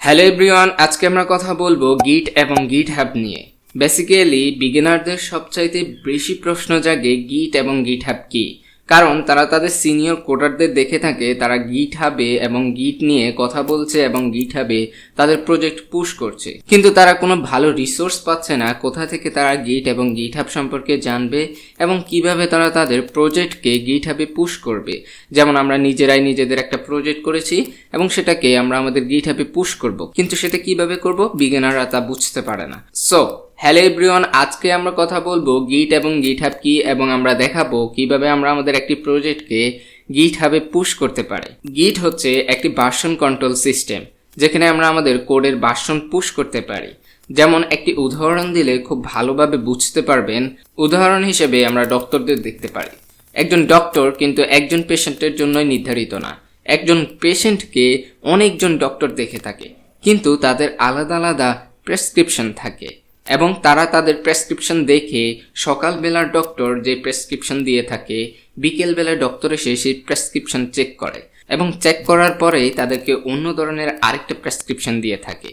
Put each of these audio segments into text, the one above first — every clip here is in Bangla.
হ্যালো এভরিওয়ান, আজকে আমরা কথা বলবো গিট এবং গিটহাব নিয়ে। বেসিক্যালি বিগিনারদের সবচাইতে বেশি প্রশ্ন জাগে গিট এবং গিটহাব কি, কারণ তারা তাদের সিনিয়র কোডারদের দেখে থাকে তারা গিটহাবে এবং গিট নিয়ে কথা বলছে এবং গিটহাবে তাদের প্রজেক্ট পুশ করছে, কিন্তু তারা কোনো ভালো রিসোর্স পাচ্ছে না কোথা থেকে তারা গিট এবং গিটহাব সম্পর্কে জানবে এবং কিভাবে তারা তাদের প্রজেক্টকে গিটহাবে পুশ করবে। যেমন আমরা নিজেরাই নিজেদের একটা প্রজেক্ট করেছি এবং সেটাকে আমরা আমাদের গিটহাবে পুশ করব, কিন্তু সেটা কিভাবে করব বিগিনাররা তা বুঝতে পারে না। সো হ্যালো এভরিওয়ান, আজকে আমরা কথা বলবো গিট এবং গিটহাব কি এবং আমরা দেখাবো কিভাবে আমরা আমাদের একটি প্রজেক্টকে গিটহাবে পুশ করতে পারি। গিট হচ্ছে একটি ভার্সন কন্ট্রোল সিস্টেম যেখানে আমরা আমাদের কোডের ভার্সন পুশ করতে পারি। যেমন একটি উদাহরণ দিলে খুব ভালোভাবে বুঝতে পারবেন। উদাহরণ হিসেবে আমরা ডক্টরদের দেখতে পারি। একজন ডক্টর কিন্তু একজন পেশেন্টের জন্যই নির্ধারিত না। একজন পেশেন্টকে অনেকজন ডক্টর দেখে থাকে, কিন্তু তাদের আলাদা আলাদা প্রেসক্রিপশন থাকে এবং তারা তাদের প্রেসক্রিপশন দেখে সকালবেলার ডক্টর যে প্রেসক্রিপশন দিয়ে থাকে, বিকেলবেলার ডক্টর এসে সেই প্রেসক্রিপশন চেক করে এবং চেক করার পরেই তাদেরকে অন্য ধরনের আরেকটা প্রেসক্রিপশন দিয়ে থাকে।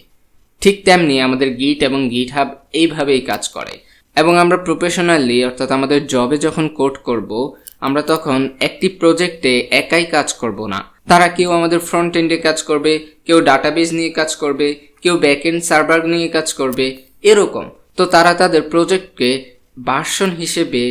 ঠিক তেমনি আমাদের গিট এবং গিটহাব এইভাবেই কাজ করে। এবং আমরা প্রফেশনালি অর্থাৎ আমাদের জবে যখন কোড করব, আমরা তখন একটি প্রজেক্টে একাই কাজ করব না। তারা কেউ আমাদের ফ্রন্ট এন্ডে কাজ করবে, কেউ ডাটাবেস নিয়ে কাজ করবে, কেউ ব্যাক এন্ড সার্ভার নিয়ে কাজ করবে, এরকম। তো তারা তাদের প্রজেক্টকে ভার্সন হিসেবে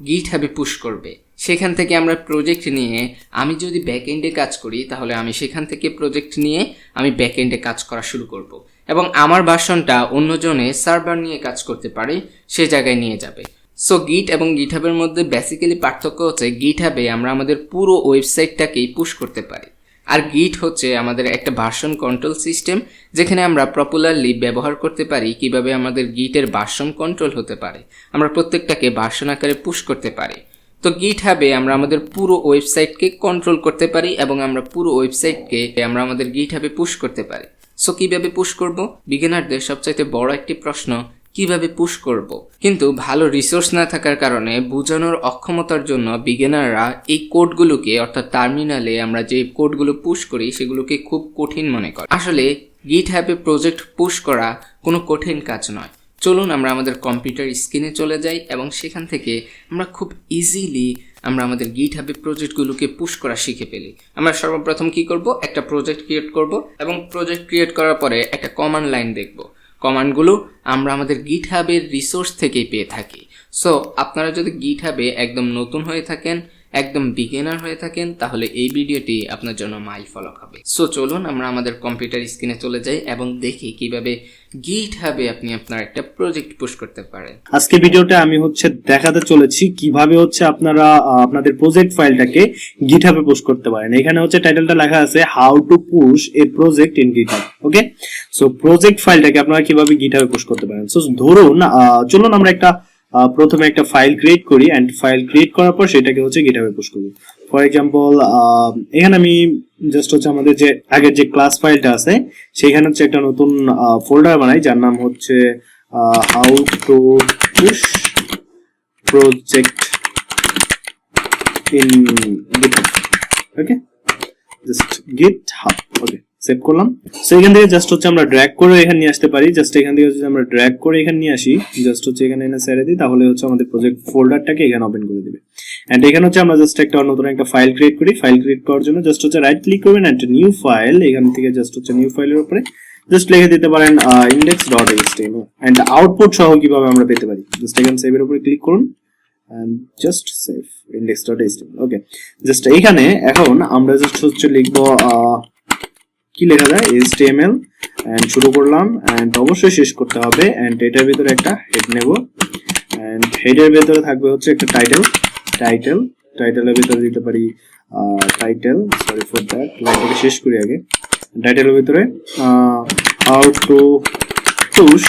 গিটহাবে পুশ করবে। সেখান থেকে আমরা প্রজেক্ট নিয়ে, আমি যদি ব্যাক এন্ডে কাজ করি তাহলে আমি সেখান থেকে প্রজেক্ট নিয়ে আমি ব্যাক এন্ডে কাজ করা শুরু করব এবং আমার ভার্সনটা অন্যজনে সার্ভার নিয়ে কাজ করতে পারে, সে জায়গায় নিয়ে যাবে। সো গিট এবং গিটহাবের মধ্যে বেসিক্যালি পার্থক্য হচ্ছে গিটহাবে আমরা আমাদের পুরো ওয়েবসাইটটাকেই পুশ করতে পারি, আর গিট হচ্ছে আমাদের একটা ভার্সন কন্ট্রোল সিস্টেম যেখানে আমরা পপুলারলি ব্যবহার করতে পারি কিভাবে আমাদের গিটের ভার্সন কন্ট্রোল হতে পারে, আমরা প্রত্যেকটাকে ভার্সন আকারে পুশ করতে পারি। তো গিটহাবে আমরা আমাদের পুরো ওয়েবসাইটকে কন্ট্রোল করতে পারি এবং আমরা পুরো ওয়েবসাইটকে আমরা আমাদের গিটহাবে পুশ করতে পারি। সো কিভাবে পুশ করব? বিগিনারদের সবচাইতে বড় একটি প্রশ্ন, কিভাবে পুশ করব। কিন্তু ভালো রিসোর্স না থাকার কারণে, বোঝানোর অক্ষমতার জন্য বিগিনাররা এই কোডগুলোকে অর্থাৎ টার্মিনালে আমরা যে কোডগুলো পুশ করি সেগুলোকে খুব কঠিন মনে করে। আসলে গিটহাবে প্রজেক্ট পুশ করা কোনো কঠিন কাজ নয়। চলুন আমরা আমাদের কম্পিউটার স্ক্রিনে চলে যাই এবং সেখান থেকে আমরা খুব ইজিলি আমরা আমাদের গিটহাবে প্রজেক্টগুলোকে পুশ করা শিখে ফেলি। আমরা সর্বপ্রথম কি করব? একটা প্রজেক্ট ক্রিয়েট করব এবং প্রজেক্ট ক্রিয়েট করার পরে একটা কমান্ড লাইন দেখব। কমান্ডগুলো আমরা আমাদের গিটহাবের রিসোর্স থেকেই পেয়ে থাকি। সো আপনারা যদি গিটহাবে একদম নতুন হয়ে থাকেন, একদম বিগিনার হয়ে থাকেন, তাহলে এই ভিডিওটি আপনার জন্য মাইল ফলক হবে। সো চলুন আমরা আমাদের কম্পিউটার স্ক্রিনে চলে যাই এবং দেখি কিভাবে গিটহাবে আপনি আপনার একটা প্রজেক্ট পুশ করতে পারেন। আজকে ভিডিওটা আমি দেখাতে চলেছি কিভাবে আপনারা আপনাদের প্রজেক্ট ফাইলটাকে গিটহাবে পুশ করতে পারেন। এখানে টাইটেলটা লেখা আছে how to push a project in GitHub. Okay, so project ফাইলটাকে আপনারা কিভাবে গিটহাবে পুশ করতে পারেন। সো ধরুন চলুন আমরা প্রথমে একটা ফাইল ক্রিয়েট করি এন্ড ফাইল ক্রিয়েট করার পর সেটাকে গিটহাবে পুশ করি। ফর এক্সাম্পল এখানে আমি জাস্ট আমাদের যে আগের যে ক্লাস ফাইলটা আছে সেখানে একটা নতুন ফোল্ডার বানাই যার নাম হচ্ছে how to push project in GitHub. Okay, just GitHub. Okay, save করলাম। সো এখান থেকে জাস্ট আমরা ড্র্যাগ করে এখানে নিয়ে আসতে পারি। জাস্ট এখান থেকে আমরা ড্র্যাগ করে এখানে নিয়ে আসি, জাস্ট এখানে এনে ছেড়ে দিই, তাহলে আমাদের প্রজেক্ট ফোল্ডারটাকে এখানে ওপেন করে দিবে। এন্ড এখানে আমরা জাস্ট একটা নতুন একটা ফাইল ক্রিয়েট করি। ফাইল ক্রিয়েট করার জন্য জাস্ট রাইট ক্লিক করবেন এন্ড নিউ ফাইল, এখান থেকে জাস্ট নিউ ফাইলের উপরে জাস্ট লিখে দিতে পারেন index.html এন্ড আউটপুট সহ কিভাবে আমরা পেতে পারি। জাস্ট এখানে সেভ এর উপরে ক্লিক করুন and just save index.html. Okay, just এখানে এখন আমরা জাস্ট লিখব কি লেখা যায় html এন্ড শুরু করলাম এন্ড অবশ্যই শেষ করতে হবে এন্ড এটার ভিতরে একটা হেড নেব এন্ড হেডের ভিতরে থাকবে একটা টাইটেলের ভিতরে দিতে পারি টাইটেল, সরি ফর দ্যাট, লাইনটাকে শেষ করি আগে। টাইটেলের ভিতরে how to push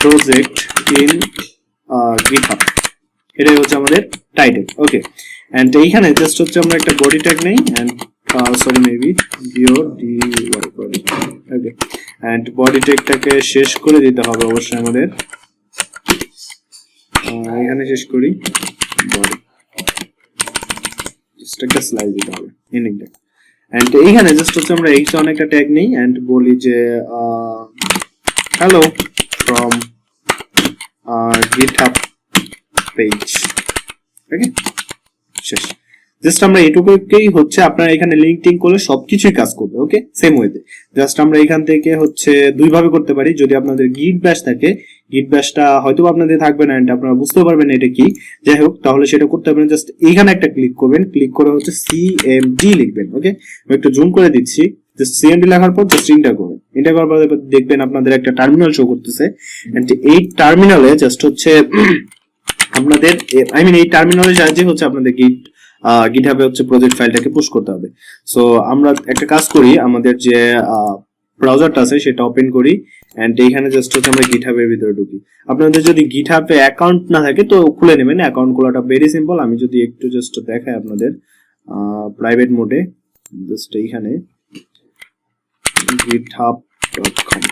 project in GitHub, এটাই আমাদের টাইটেল। ওকে, এন্ড এইখানে জাস্ট আমরা একটা বডি ট্যাগ নেই and sorry maybe body body। Okay, and body ট্যাগটাকে শেষ করে দিতে হবে অবশ্যই আমাদের। এখানে শেষ করি বডি, জাস্ট একটা স্লাইড দিতে হবে এন্ডিং ট্যাগ এন্ড এইখানে জাস্ট হচ্ছে আমরা এইচ1 একটা ট্যাগ নেই এন্ড বলি যে হ্যালো ফ্রম GitHub পেজ। ওকে, শেষ। জাস্ট আমরা এটুকুকেই হচ্ছে আপনারা এখানে লিংক টিং করলে সবকিছুই কাজ করবে। ওকে, সেম ওয়েতে জাস্ট আমরা এখান থেকে হচ্ছে দুই ভাবে করতে পারি। যদি আপনাদের গিট ব্যাশ থাকে, গিট ব্যাশটা হয়তো আপনাদের থাকবে না এন্ড আপনারা বুঝতে পারবেন এটা কি, যাই হোক তাহলে সেটা করতে পারবেন। জাস্ট এইখানে একটা ক্লিক করবেন, ক্লিক করে হচ্ছে সিএমডি লিখবেন। ওকে, আমি একটু জুম করে দিচ্ছি। জাস্ট সিএমডি লেখার পর জাস্ট এন্টার করবেন। এন্টার করার পর দেখবেন আপনাদের একটা টার্মিনাল শো করতেছে এন্ড এই টার্মিনালে জাস্ট হচ্ছে আপনাদের এই টার্মিনালের সাহায্যে হচ্ছে আপনাদের গিটহাবে হচ্ছে প্রজেক্ট ফাইলটাকে পুশ করতে হবে। সো আমরা একটা কাজ করি, আমাদের যে ব্রাউজারটা আছে সেটা ওপেন করি এন্ড এইখানে জাস্ট হচ্ছে আমরা গিটহাবের ভিতরে ঢুকি। আপনাদের যদি গিটহাবে অ্যাকাউন্ট না থাকে তো খুলে নেবেন, অ্যাকাউন্ট খোলাটা ভেরি সিম্পল। আমি যদি একটু জাস্ট দেখাই আপনাদের প্রাইভেট মোডে, জাস্ট এইখানে github.com,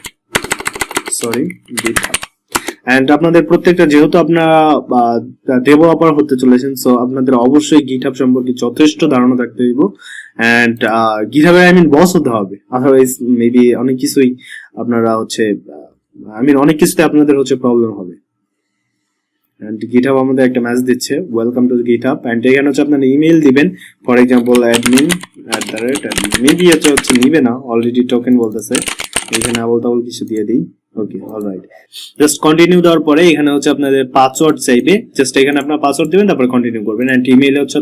সরি github। এন্ড আপনাদের প্রত্যেকটা, যেহেতু আপনারা ডেভেলপার হতে চলেছেন, সো আপনাদের অবশ্যই গিটহাব সম্পর্কে যথেষ্ট ধারণা থাকতে হইব এন্ড গিটহাবে বস হতে হবে। আদারওয়াইজ মেবি অনেক কিছুই আপনারা হচ্ছে অনেক কিছুতে আপনাদের হচ্ছে প্রবলেম হবে। এন্ড গিটহাব আমাদের একটা মেসেজ দিচ্ছে, ওয়েলকাম টু গিটহাব। এন্ড এখানে হচ্ছে আপনারা ইমেল দিবেন, ফর এক্সাম্পল admin, মেবি এটা হচ্ছে নিবে না, অলরেডি টোকেন বলতেছে, এখানে আবল তাবল কিছু দিয়ে দিই। ওকে, অলরাইট, জাস্ট কন্টিনিউ দেওয়ার পরে এখানে হচ্ছে আপনাদের পাসওয়ার্ড চাইবে, জাস্ট এখানে আপনার পাসওয়ার্ড দিবেন, তারপর কন্টিনিউ করবেন এন্ড ইমেইলে হচ্ছে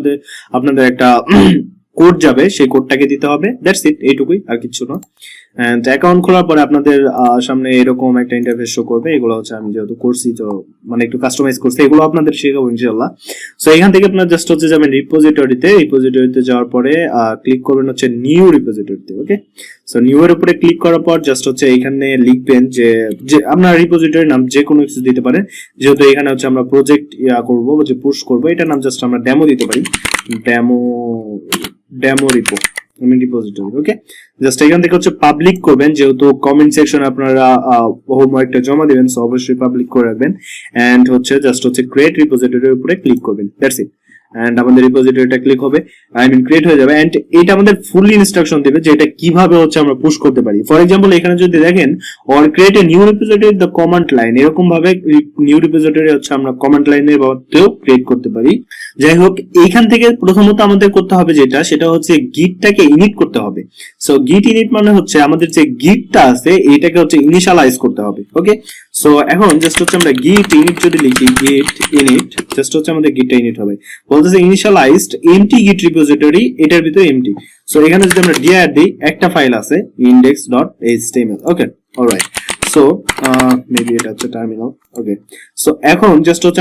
আপনাদের একটা কোড যাবে, সেই কোডটাকে দিতে হবে। দ্যাটস ইট, এইটুকুই, আর কিছু না। এন্ড অ্যাকাউন্ট খোলার পরে আপনাদের সামনে এরকম একটা ইন্টারফেস শো করবে। এগুলো হচ্ছে আমি যেহেতু করছি তো একটু কাস্টমাইজ করছি, এগুলো আপনাদের শেখাবো ইনশাআল্লাহ। সো এখান থেকে আপনারা জাস্ট হচ্ছে যাবেন রিপোজিটরিতে যাওয়ার পরে ক্লিক করবেন হচ্ছে নিউ রিপোজিটরিতে। ওকে, সো নিউ এর উপরে ক্লিক করার পর জাস্ট হচ্ছে এখানে লিখবেন যে আপনার রিপোজিটরির নাম যে কোনো কিছু দিতে পারেন। যেহেতু এখানে হচ্ছে আমরা প্রজেক্ট করব, যে পুশ করব, এটার নাম জাস্ট আমরা ডেমো দিতে পারি, ডেমো রিপোজিটরি। ওকে, জাস্ট এখান থেকে হচ্ছে পাবলিক করবেন, যেহেতু কমেন্ট সেকশন আপনারা হোমওয়ার্কটা জমা দিবেন, সো অবশ্যই পাবলিক করে রাখবেন এন্ড হচ্ছে জাস্ট হচ্ছে ক্রিয়েট রিপোজিটরির উপরে ক্লিক করবেন। দ্যাটস ইট, এন্ড আমাদের রিপোজিটরিটা ক্লিক হবে, ক্রিয়েট হয়ে যাবে এন্ড এটা আমাদের ফুললি ইনস্ট্রাকশন দেবে যে এটা কিভাবে হচ্ছে আমরা পুশ করতে পারি। ফর এক্সাম্পল এখানে যদি দেখেন or create a new repository the command line, এরকম ভাবে নিউ রিপোজিটরি হচ্ছে আমরা কমান্ড লাইনের মধ্যেও ক্রিয়েট করতে পারি। যাই হোক, এইখান থেকে প্রথমত আমাদের করতে হবে সেটা হচ্ছে গিটটাকে ইনিট করতে হবে। সো গিট ইনিট মানে হচ্ছে আমাদের যে গিটটা আছে এটাকে হচ্ছে ইনিশিয়ালাইজ করতে হবে। ওকে, সো এখন জাস্ট হচ্ছে আমরা গিট ইনিট যদি লিখি, গিট ইনিট, জাস্ট হচ্ছে আমাদের গিটটা ইনিট হবে, বলতেছে ইনিশিয়ালাইজড এমটি গিট রিপোজিটরি, এটার ভিতরে এমটি। সো এখানে যদি আমরা ডিআর দিই, একটা ফাইল আছে index.html। ওকে, অলরাইট, সো মেবি এটা হচ্ছে টার্মিনাল। ওকে, সো এখন জাস্ট হচ্ছে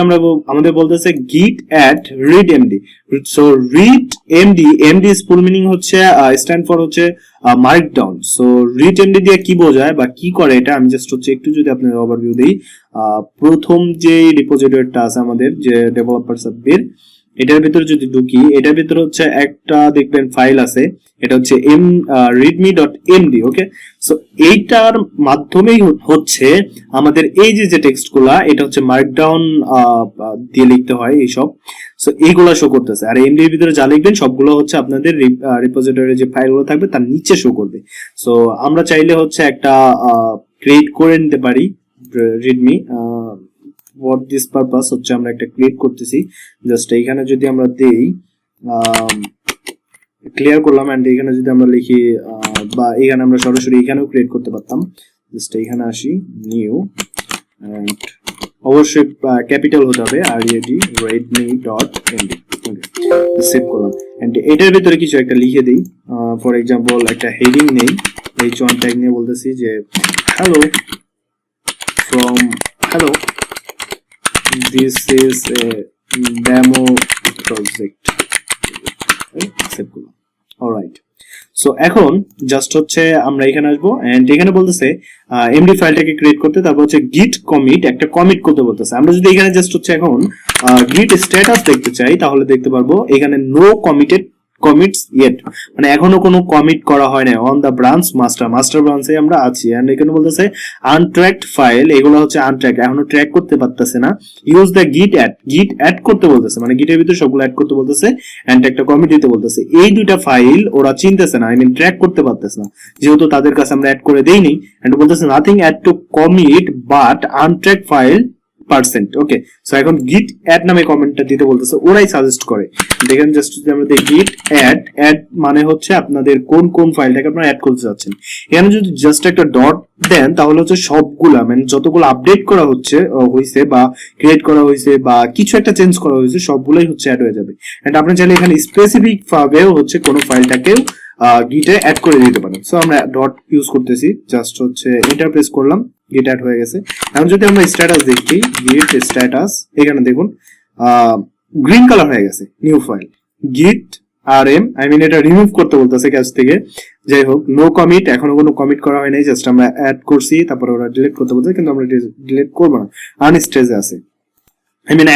আমাদের বলতেছে git add readmd। So readmd, md এর ফুল মিনিং হচ্ছে স্ট্যান্ড ফর হচ্ছে মার্কডাউন। সো readmd দিয়ে কি বোঝায় বা কি করে এটা আমি জাস্ট হচ্ছে একটু যদি আপনাদের ওভারভিউ দেই। প্রথম যে রিপোজিটরিটা আছে আমাদের, যে ডেভেলপার সাবমিট, এটার ভিতরে যদি ঢুকি, এটার ভিতরে হচ্ছে একটা দেখবেন ফাইল আছে, এটা হচ্ছে readme.md। ওকে, সো এইটার মাধ্যমেই হচ্ছে আমাদের এই যে টেক্সট গুলা, এটা হচ্ছে মার্কডাউন দিয়ে লিখতে হয় এইসব। সো এইগুলা শো করতেছে, আর এমডি এর ভিতরে যা লিখবেন সবগুলো হচ্ছে আপনাদের রিপোজিটরির যে ফাইলগুলো থাকবে তার নিচে শো করবে। সো আমরা চাইলে হচ্ছে একটা ক্রিয়েট করে নিতে পারি readme for this purpose, হচ্ছে আমরা একটা ক্রিয়েট করতেছি। জাস্ট এইখানে যদি আমরা দেই ক্লিয়ার করলাম এন্ড এখানে যদি আমরা লিখি বা এখানে আমরা সরাসরি এখানেও ক্রিয়েট করতে পারতাম। জাস্ট এখানে আসি, নিউ, এন্ড অবশ্যই ক্যাপিটাল হতে হবে, readme.md। ওকে, সেভ করলাম এন্ড এটার ভিতরে কিছু একটা লিখে দেই। ফর এক্সাম্পল একটা হেডিং নেই, h1 ট্যাগ নিয়ে বলতেছি যে hello, this is a demo project। Alright, so এখন জাস্ট হচ্ছে আমরা এখানে আসবো এন্ড এখানে বলতেছে এমডি ফাইলটাকে ক্রিয়েট করতে, তারপর হচ্ছে গিট কমিট, একটা কমিট করতে বলতেছে। আমরা যদি এখানে জাস্ট হচ্ছে এখন গিট স্ট্যাটাস দেখতে চাই তাহলে দেখতে পারবো এখানে নো কমিটেড commits yet, মানে এখনো কোনো কমিট করা হয় না অন দা ব্রাঞ্চ মাস্টার ব্রাঞ্চে আমরা আছি। এন্ড এখানে বলতেছে আনট্র্যাকড ফাইল, এগুলো হচ্ছে আনট্র্যাক, এখনো ট্র্যাক করতে পারতেছে না। ইউজ দ্য গিট অ্যাড করতে বলতেছে, মানে গিটের ভিতরে সবগুলো অ্যাড করতে বলতেছে এন্ড একটা কমিট দিতে বলতেছে। এই দুইটা ফাইল ওরা চিনতেছে না, ট্র্যাক করতে পারতেছে না, যেহেতু তাদের কাছে আমরা অ্যাড করে দেইনি। এন্ড বলতেছে nothing add to commit but untrack file present. Okay, so এখন গিট অ্যাড নামে কমেন্টটা দিতে বলতেছে, ওরাই সাজেস্ট করে। দেখেন জাস্ট যদি আমরা দেখি গিট অ্যাড মানে হচ্ছে আপনাদের কোন কোন ফাইলটাকে আপনারা অ্যাড করতে যাচ্ছেন। এখানে যদি জাস্ট একটা ডট দেন তাহলে হচ্ছে সবগুলা, মানে যতগুলো আপডেট করা হয়েছে বা ক্রিয়েট করা হয়েছে বা কিছু একটা চেঞ্জ করা হয়েছে সবগুলাই হচ্ছে অ্যাড হয়ে যাবে। এন্ড আপনি চাইলে এখানে স্পেসিফিক ভাবেও হচ্ছে কোন ফাইলটাকেও গিটে অ্যাড করে দিতে পারেন। সো আমরা ডট ইউজ করতেছি, জাস্ট হচ্ছে এন্টার প্রেস করলাম, গিট অ্যাড হয়ে গেছে। এখন যদি আমরা স্ট্যাটাস দেখি, গিট স্ট্যাটাস, এখানে দেখুন গ্রিন কালার হয়ে গেছে, নিউ ফাইল গিট rm, এটা রিমুভ করতে বলতেছে ক্যাশ থেকে। যাই হোক, নো কমিট, এখনো কোনো কমিট করা হয় নাই, জাস্ট আমরা অ্যাড করছি, তারপরে ওরা ডিলিট করতে বলছে, কিন্তু আমরা ডিলিট করবো না, আনস্টেজে আছে।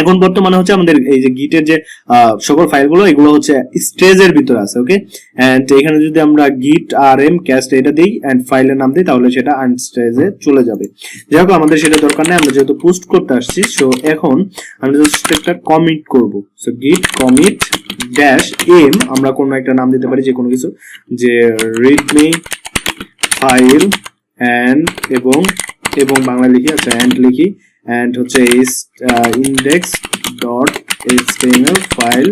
এখন বর্তমানে হচ্ছে আমাদের এই যে গিটের যে সকল ফাইলগুলো এগুলো হচ্ছে স্টেজের ভিতরে আছে। ওকে, এন্ড এখানে যদি আমরা গিট rm ক্যাস্ট এটা দিই এন্ড ফাইলের নাম দিই তাহলে সেটা আনস্টেজে চলে যাবে। যাই হোক, আমাদের সেটা দরকার নেই, আমরা যেহেতু পোস্ট করতে আসছি। সো এখন আমরা জাস্ট একটা কমিট করব। সো গিট কমিট ড্যাশ m, আমরা কোনো একটা নাম দিতে পারি, যে কোনো কিছু, যে রিডমি ফাইল এন্ড এবং বাংলা লিখি, আচ্ছা এন্ড লিখি, এন্ড হচ্ছে index.html ফাইল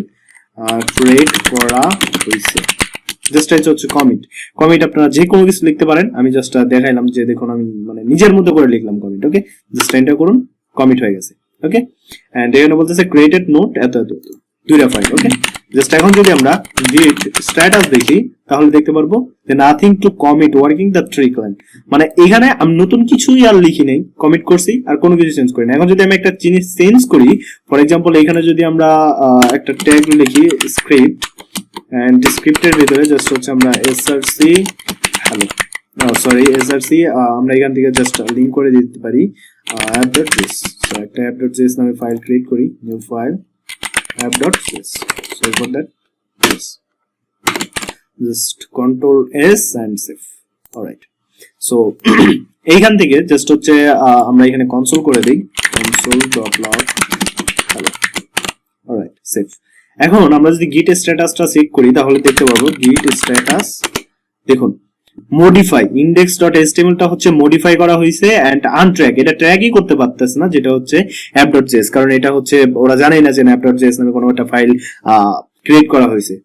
ক্রিয়েট করা হয়েছে। জাস্ট হচ্ছে কমিট আপনারা যে কোনো কিছু লিখতে পারেন, আমি জাস্ট দেখাইলাম যে দেখুন আমি মানে নিজের মতো করে লিখলাম কমিট। ওকে, জাস্ট এন্টার করুন, কমিট হয়ে গেছে। ওকে, এন্ড এখানে বলতেছে ক্রিয়েটেড নোট এত দুইটা ফাইল। ওকে, জাস্ট এখন যদি আমরা গিট স্ট্যাটাস দেখি তাহলে দেখতে পারবো যে nothing to commit working the trick line, মানে এখানে আমি নতুন কিছুই আর লিখি নেই, কমিট করছি আর কোনো কিছু চেঞ্জ করি না। এখন যদি আমি একটা জিনিস চেঞ্জ করি, ফর এক্সাম্পল এখানে যদি আমরা একটা ট্যাগ লিখি স্ক্রিপ্ট, এন্ড স্ক্রিপ্টের ভিতরে জাস্ট হচ্ছে আমরা src হ্যালো src আমরা এখান থেকে জাস্ট লিংক করে দিতে পারি app.js। সো একটা app.js নামে ফাইল ক্রিয়েট করি, new file app.js। so for that just control s and save। alright, so এইখান থেকে জাস্ট হচ্ছে আমরা এখানে কনসোল করে দেই, console.log hello। alright, save। এখন আমরা যদি গিট স্ট্যাটাসটা চেক করি তাহলে দেখতে পাবো গিট স্ট্যাটাস, দেখুন মডিফাই index.html টা হচ্ছে মডিফাই করা হয়েছে এন্ড আনট্র্যাক, এটা ট্র্যাকই করতে পারতেছে না, যেটা হচ্ছে app.js, কারণ এটা হচ্ছে ওরা জানেই না যে app.js নামে কোনো একটা ফাইল ক্রিয়েট করা হয়েছে,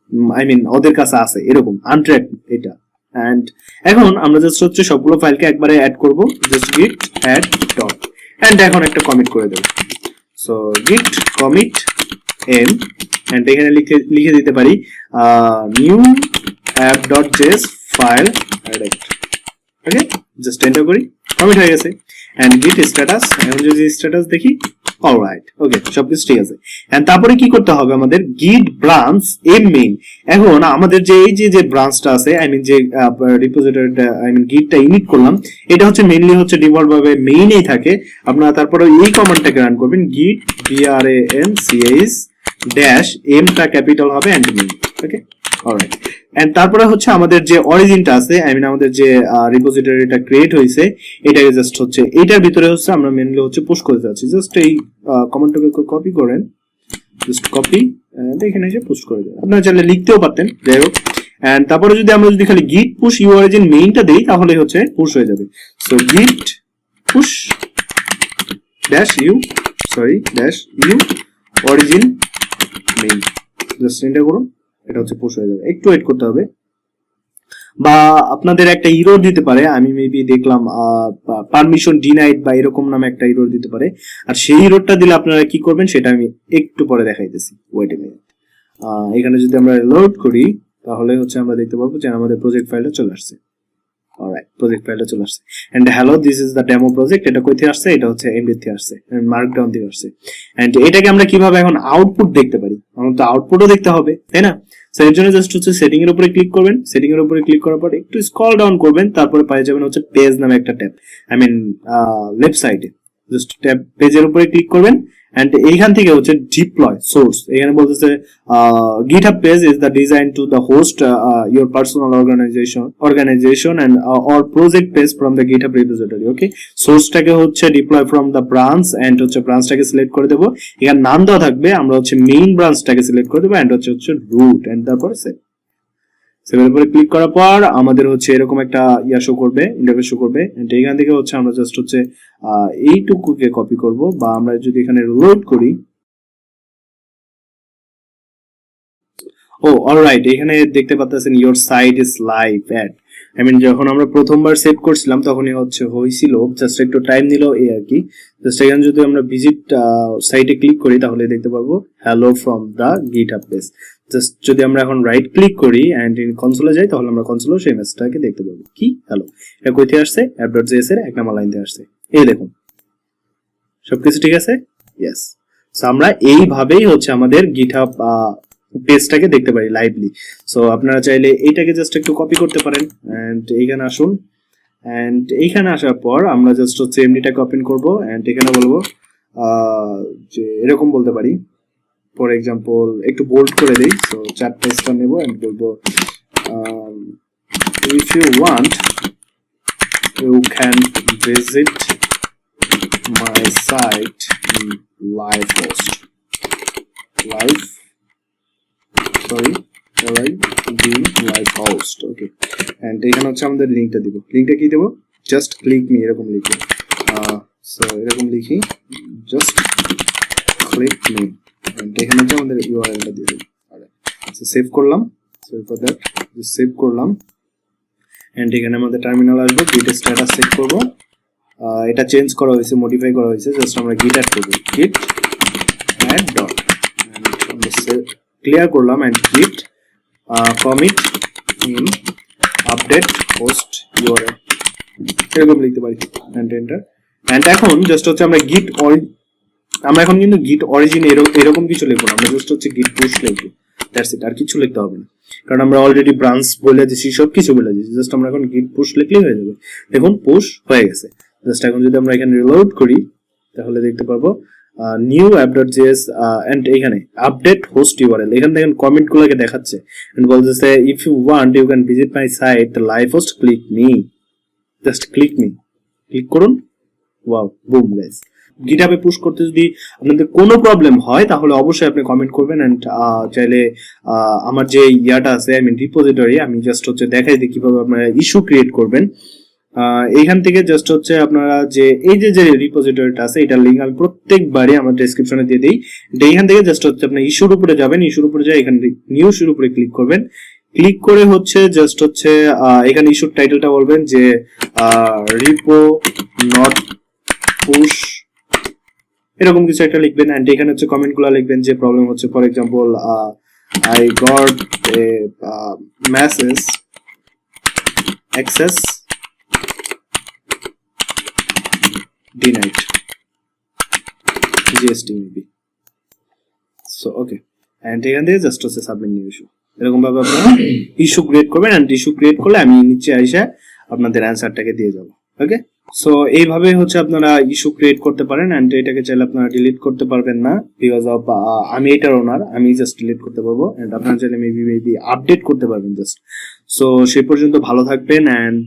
ওদের কাছে আছে এরকম আনট্র্যাক এটা। এন্ড এখন আমরা জাস্ট হচ্ছে সবগুলো ফাইলকে একবারে অ্যাড করব, just git add dot, and এখন একটা কমিট করে দেব। So git commit m, and এখানে লিখে দিতে পারি new app.js file direct. Okay, just enter করি, কমিট হয়ে গেছে। এন্ড গিট স্ট্যাটাস, এখন যদি স্ট্যাটাস দেখি, অলরাইট, ওকে সবকিছু ঠিক আছে। এন্ড তারপরে কি করতে হবে আমাদের, গিট ব্রাঞ্চ এম মেইন। এখন আমাদের যে এই যে ব্রাঞ্চটা আছে, যে রিপোজিটরিটা গিটটা ইনিট করলাম, এটা হচ্ছে মেইনলি হচ্ছে ডিফল্ট ভাবে মেইনেই থাকে। আপনারা তারপরে এই কমান্ডটাকে রান করবেন, গিট branch ড্যাশ এম টা ক্যাপিটাল হবে and main. Okay, alright, and তারপরে হচ্ছে আমাদের যে অরিজিনটা আছে, আমাদের যে রিপোজিটরিটা ক্রিয়েট হয়েছে, এটাকে জাস্ট হচ্ছে এটার ভিতরে হচ্ছে আমরা মেইনলি হচ্ছে পুশ করতে যাচ্ছি। জাস্ট এই কমান্ডটাকে কপি করেন, জাস্ট কপি এন্ড এখানে এসে পুশ করে দেন। আপনারা চাইলে লিখতেও পারতেন, যাই হোক। এন্ড তারপরে যদি আমরা খালি গিট পুশ ইউ অরিজিন মেইনটা দেই তাহলে হচ্ছে পুশ হয়ে যাবে। So git push dash u origin main, just enter করুন, এটা হচ্ছে পুশ হয়ে যাবে। একটু ওয়েট করতে হবে, বা আপনাদের একটা ইরর দিতে পারে, আমি মেবি দেখলাম পারমিশন ডিনাইড বা এরকম নামে একটা ইরর দিতে পারে। আর সেই ইররটা দিলে আপনারা কি করবেন সেটা আমি একটু পরে দেখাইতেছি, ওয়েট এ মিনিট। এখানে যদি আমরা লোড করি তাহলে হচ্ছে আমরা দেখতে পাবো যে আমাদের প্রজেক্ট ফাইলটা চলে আসছে। অলরাইট, প্রজেক্ট ফাইলটা চলে আসছে। And hello, this is the demo project. এটা কই থেকে আসছে, এটা হচ্ছে এমডি থেকে আসছে, মার্কডাউন থেকে আসছে। এন্ড এটাকে আমরা কিভাবে এখন আউটপুট দেখতে পারি, আমরা তো আউটপুটও দেখতে হবে, তাই না? সো এর জন্য জাস্ট হচ্ছে সেটিং এর উপরে ক্লিক করবেন, সেটিং এর উপরে ক্লিক করার পর একটু স্ক্রল ডাউন করবেন, তারপরে পেয়ে যাবেন হচ্ছে পেজ নামে একটা ট্যাব, লেফট সাইডে। জাস্ট ট্যাব পেজের উপরে ক্লিক করবেন এন্ড এইখান থেকে হচ্ছে ডিপ্লয় সোর্স, এখানে বলতেছে GitHub page is the design to the host your personal organization and or project page from the GitHub repository. Okay, সোর্সটাকে হচ্ছে deploy from the branch and হচ্ছে ব্রাঞ্চটাকে সিলেক্ট করে দেব, এখানে নাম দেওয়া থাকবে, আমরা হচ্ছে মেইন ব্রাঞ্চটাকে সিলেক্ট করে দেব এন্ড হচ্ছে রুট এন্ড তারপর সেভের উপরে ক্লিক করার পর আমাদের হচ্ছে এরকম একটা শো করবে, ইন্টারফেস শো করবে এন্ড এইখান থেকে হচ্ছে আমরা জাস্ট হচ্ছে এইটুকুকে কপি করব, বা আমরা যদি এখানে লোড করি, ও অলরাইট, এখানে দেখতে পাচ্ছেন your site is live at, I mean যখন আমরা প্রথমবার সেভ করছিলাম তখনই হচ্ছে হয়েছিল, জাস্ট একটু টাইম নিল এই আর কি। জাস্ট এখানে যদি আমরা ভিজিট সাইটে ক্লিক করি তাহলে দেখতে পারবো hello from the GitHub page. Just যদি আমরা এখন রাইট ক্লিক করি এন্ড ইন কনসোলে যাই তাহলে আমরা কনসোলে সেই মেসেজটাকে দেখতে পাবো, কি হ্যালো, এটা কইতে আসছে app.js এর 1 নম্বর লাইনতে আসছে, এই দেখুন সবকিছু ঠিক আছে। ইয়েস, সো আমরা এইভাবেই হচ্ছে আমাদের GitHub পেজটাকে দেখতে পারি লাইভলি। সো আপনারা চাইলে এইটাকে জাস্ট একটু কপি করতে পারেন এন্ড এইখানে আসুন, এন্ড এইখানে আসার পর আমরা জাস্ট হচ্ছে এমডিটাকে ওপেন করব এন্ড এখানে বলবো যে এরকম বলতে পারি, ফর এক্সাম্পল একটু বোল্ড করে দেই, সো চারটা স্টার নেব এন্ড বলবো if you want you can visit my site in live host live host okay, and এখানে হচ্ছে আমাদের লিংকটা দিব, লিংকটা কি দেব, জাস্ট ক্লিক মি এরকম লিখি, সো এরকম লিখি জাস্ট ক্লিক মি এন্ড এখানে হচ্ছে আমাদের ইউআরএলটা দিয়ে দেব। সো সেভ করলাম, সেভ ফর দ্যাট সেভ করলাম এন্ড এখানে আমাদের টার্মিনাল আসবে, গিট স্ট্যাটাস চেক করব, এটা চেঞ্জ করা হয়েছে, মডিফাই করা হয়েছে, জাস্ট আমরা গিট অ্যাড করব, গিট অ্যাড ডট আমরা ক্লিয়ার করলাম এন্ড গিট commit in update host URL এরকম লিখতে পারি এন্ড এন্টার। এন্ড এখন জাস্ট হচ্ছে আমরা আমরা এখন কিন্তু গিট অরিজিন এরকম কিছু লিখবো না, আমরা জাস্ট হচ্ছে গিট পুশ লিখবো, দ্যাটস ইট, আর কিছু লিখতে হবে না, কারণ আমরা অলরেডি ব্রাঞ্চ বলে দিয়েছি, সব কিছু বলে দিয়েছি, জাস্ট আমরা এখন গিট পুশ লিখলেই হয়ে যাবে। দেখুন পুশ হয়ে গেছে। জাস্ট এখন যদি আমরা এখানে রিলোড করি তাহলে দেখতে পারবো নিউ app.js এন্ড এখানে আপডেট হোস্ট ইউআরএল, এখানে দেখেন কমেন্ট গুলোকে দেখাচ্ছে এন্ড বলতেছে if you want you can visit my site the live host, click me, just click me, click করুন, ওয়াও বুম গাইস। গিটহাবে পুশ করতে যদি আপনাদের কোনো প্রবলেম হয় তাহলে অবশ্যই আপনি কমেন্ট করবেন এন্ড চাইলে আমার যে ইয়াটা আছে আই মিন রিপোজিটরি, আমি জাস্ট হচ্ছে দেখাই দিই কিভাবে আপনারা ইস্যু ক্রিয়েট করবেন। এইখান থেকে জাস্ট হচ্ছে আপনারা যে এই যে রিপোজিটরিটা আছে এটার লিংক আমি প্রত্যেকবারই আমার ডেসক্রিপশনে দিয়ে দিই, এইখান থেকে জাস্ট হচ্ছে আপনি ইস্যুর উপরে যাবেন, ইস্যুর উপরে যাই এখানে নিউ ইস্যুর উপরে ক্লিক করবেন, ক্লিক করে হচ্ছে জাস্ট হচ্ছে এখানে ইস্যুর টাইটেলটা বলবেন যে রিপো নট পুশ এরকম কিছু একটা লিখবেন এন্ড এখানে হচ্ছে কমেন্টগুলো লিখবেন যে প্রবলেম হচ্ছে, for example I got a message access denied GST maybe, so okay and এখান থেকে জাস্ট হচ্ছে সাবমিট নিউ ইস্যু, এরকম ভাবে আপনারা ইস্যু ক্রিয়েট করবেন এন্ড ইস্যু ক্রিয়েট করলে আমি নিচে এসে আপনাদের অ্যানসারটাকে দিয়ে যাব। ওকে, সো এইভাবে হচ্ছে আপনারা ইস্যু ক্রিয়েট করতে পারেন এন্ড এটাকে চাইলে আপনারা ডিলিট করতে পারবেন না, বিকজ অফ আমি এটার ওনার, আমি জাস্ট ডিলিট করতে পারবো এন্ড আপনারা চাইলে মেবি আপডেট করতে পারবেন জাস্ট। সো সেই পর্যন্ত ভালো থাকবেন এন্ড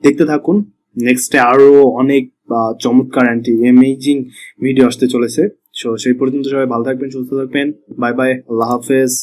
দেখতে থাকুন, নেক্সটে আরো অনেক চমৎকার অ্যান্টি অ্যামেজিং ভিডিও আসতে চলেছে। সো সেই পর্যন্ত সবাই ভালো থাকবেন, সুস্থ থাকবেন, বাই বাই, আল্লাহ হাফেজ।